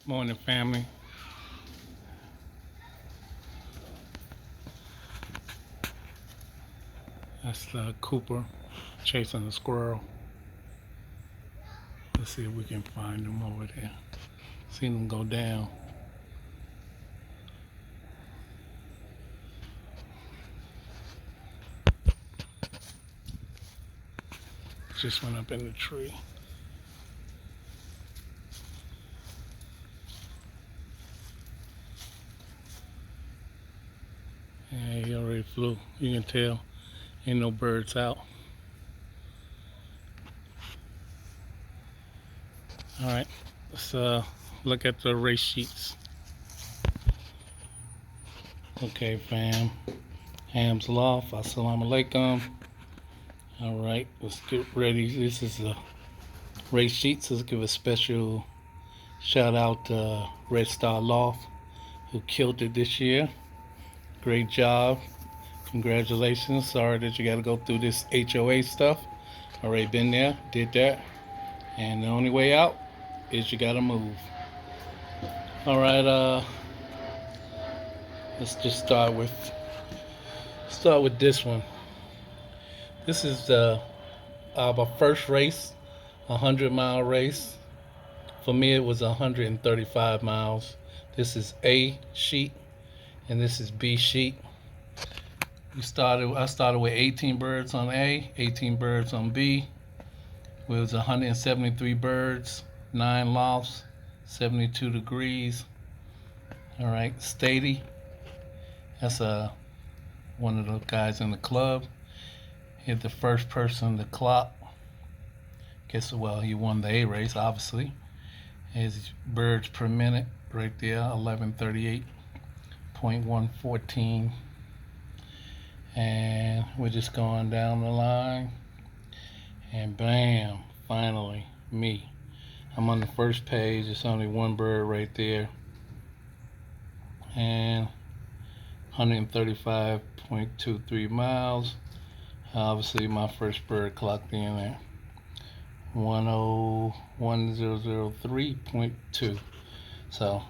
Morning, family. That's Cooper chasing the squirrel. Let's see if we can find him over there. Seen him go down. Just went up in the tree. Yeah, he already flew. You can tell ain't no birds out. All right, let's look at the race sheets. Okay, fam. Hams Loft. Assalamu alaikum. All right, let's get ready. This is the race sheets. Let's give a special shout out to Red Star Loft, who killed it this year. Great job. Congratulations. Sorry that you got to go through this HOA stuff. Already been there, did that. And the only way out is you got to move. All right, let's just start with this one. This is my first race, 100-mile race. For me, it was 135 miles. This is A sheet, and this is B sheet. I started with 18 birds on A, 18 birds on B. It was 173 birds, 9 lofts, 72 degrees. All right, Stady. That's one of the guys in the club. Hit the first person to clock. He won the A race, obviously. His birds per minute right there, 1138.114. And we're just going down the line. And bam, finally, me. I'm on the first page. It's only one bird right there. And 135.23 miles. Obviously, my first bird clocked in at 101,003.2. So,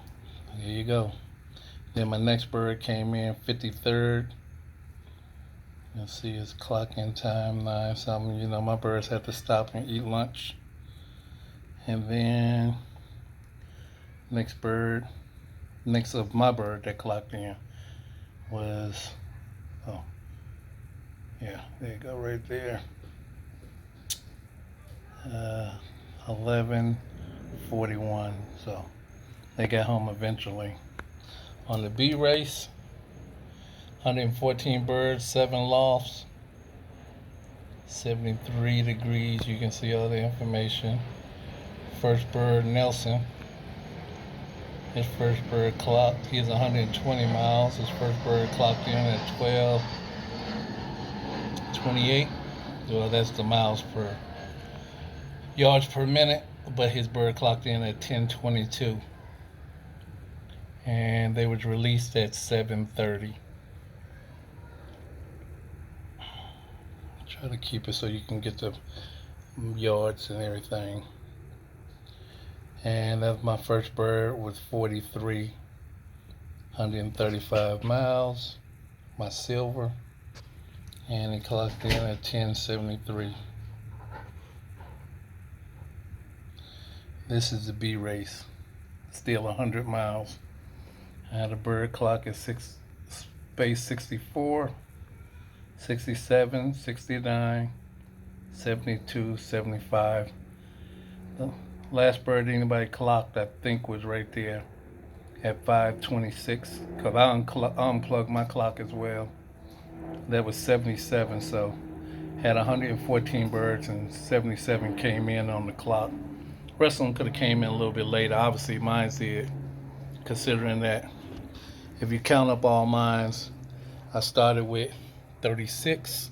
there you go. Then my next bird came in 53rd. You'll see his clock-in time, 9 something. You know, my birds have to stop and eat lunch. And then, next of my bird that clocked in was, there you go, right there. 11:41. So they got home eventually. On the B race, 114 birds, 7 lofts, 73 degrees. You can see all the information. First bird, Nelson. His first bird clocked. He's 120 miles. His first bird clocked in at 12:28. Well, that's the yards per minute, but his bird clocked in at 10:22. And they was released at 7:30. Try to keep it so you can get the yards and everything. And that's my first bird with 135 miles, my silver, and it clocked in at 10:73. This is the B race, still 100 miles. I had a bird clock at space 64, 67, 69, 72, 75. The last bird anybody clocked, I think, was right there at 5:26, because I unplugged my clock as well. That was 77, so had 114 birds and 77 came in on the clock. The rest of them could have came in a little bit later. Obviously, mine did, considering that if you count up all mines, I started with 36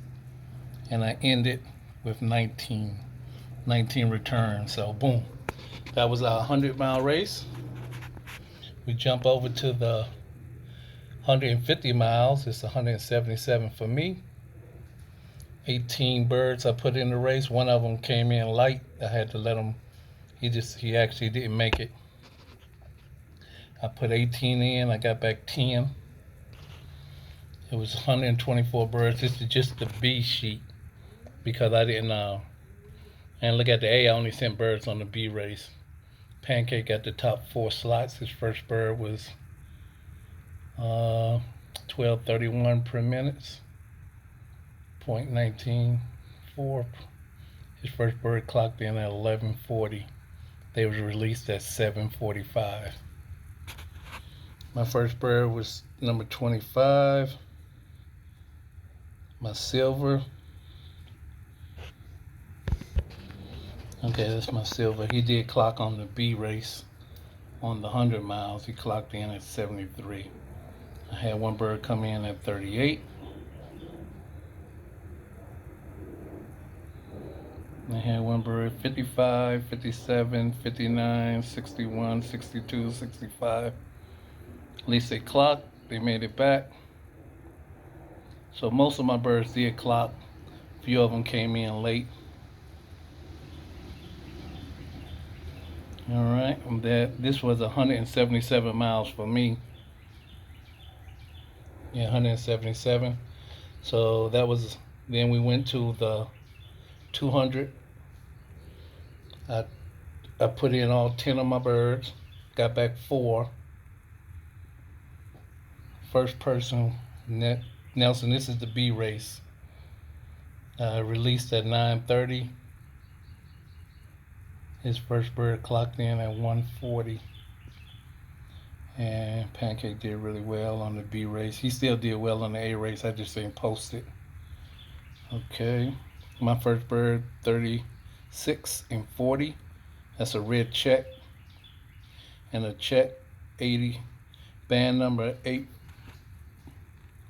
and I ended with 19 returns. So boom, that was our 100-mile race. We jump over to the 150 miles. It's 177 for me. 18 birds I put in the race. One of them came in light. I had to let him. He actually didn't make it. I put 18 in, I got back 10. It was 124 birds. This is just the B sheet because I didn't, and look at the A, I only sent birds on the B race. Pancake got the top 4 slots. His first bird was 1231 per minute, 0.194. His first bird clocked in at 1140. They was released at 745. My first bird was number 25. My silver. Okay, that's my silver. He did clock on the B race on the 100 miles. He clocked in at 73. I had one bird come in at 38. I had one bird 55, 57, 59, 61, 62, 65. At least they clocked. They made it back. So most of my birds did clock. A few of them came in late. All right, this was 177 miles for me. Yeah, 177. So that was, then we went to the 200. I put in all 10 of my birds, got back 4. First person, Nelson, this is the B race. Released at 9:30. His first bird clocked in at 140. And Pancake did really well on the B race. He still did well on the A race. I just didn't post it. Okay. My first bird, 36 and 40. That's a red check. And a check, 80. Band number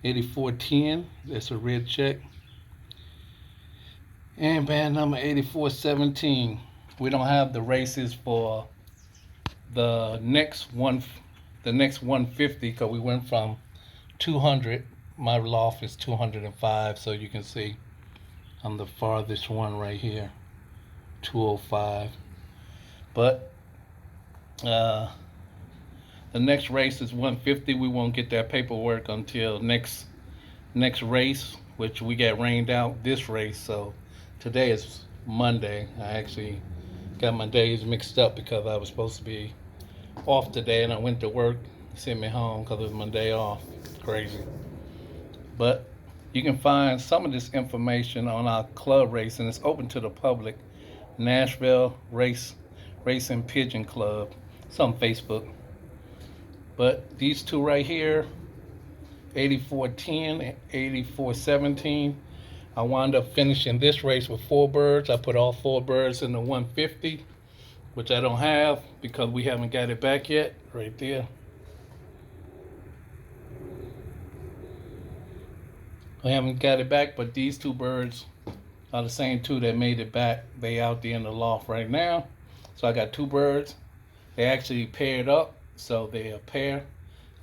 8410. That's a red check. And band number 8417. We don't have the races for the next 150 because we went from 200. My loft is 205, so you can see I'm the farthest one right here, 205. But the next race is 150. We won't get that paperwork until next race, which we got rained out this race. So today is Monday. I actually got my days mixed up because I was supposed to be off today and I went to work, sent me home because it was my day off. Crazy. But you can find some of this information on our club race, and it's open to the public. Nashville Racing Pigeon Club. It's on Facebook. But these two right here, 8410 and 8417, I wound up finishing this race with 4 birds. I put all 4 birds in the 150, which I don't have because we haven't got it back yet. Right there. I haven't got it back, but these 2 birds are the same 2 that made it back. They out there in the loft right now. So I got 2 birds. They actually paired up, so they're a pair.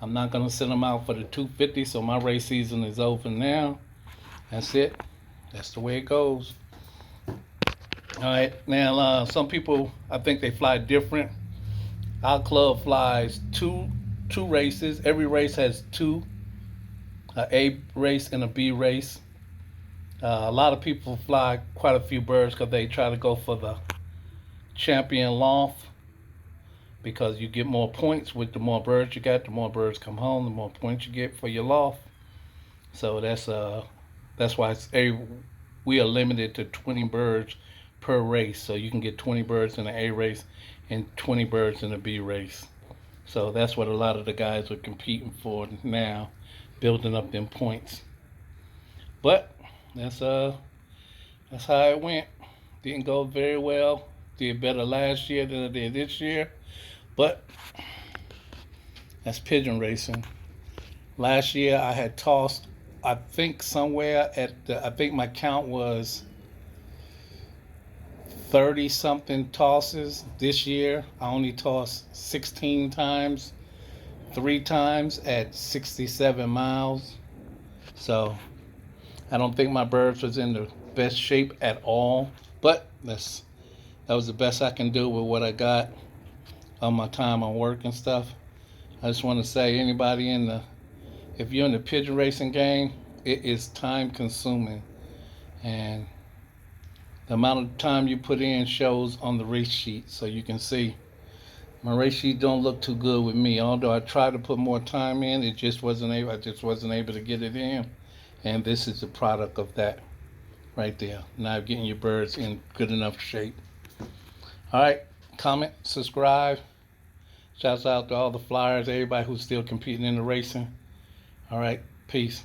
I'm not gonna send them out for the 250, so my race season is over now. That's it. That's the way it goes. All right, now some people, I think they fly different. Our club flies two races. Every race has 2, an A race and a B race. A lot of people fly quite a few birds because they try to go for the champion loft, because you get more points with the more birds you got. The more birds come home, the more points you get for your loft. So that's why we are limited to 20 birds per race. So you can get 20 birds in the A race and 20 birds in the B race. So that's what a lot of the guys are competing for now, building up them points. But that's how it went. Didn't go very well. Did better last year than I did this year. But that's pigeon racing. Last year I had tossed, I think somewhere I think my count was 30 something tosses. This year I only tossed 16 times, 3 times at 67 miles. So I don't think my birds was in the best shape at all, but that was the best I can do with what I got on my time on work and stuff. I just want to say, anybody if you're in the pigeon racing game, it is time consuming, and the amount of time you put in shows on the race sheet. So you can see my race sheet don't look too good with me. Although I tried to put more time in, it just wasn't able. I just wasn't able to get it in, and this is the product of that right there. Now getting your birds in good enough shape. All right, comment, subscribe. Shouts out to all the flyers, everybody who's still competing in the racing. All right, peace.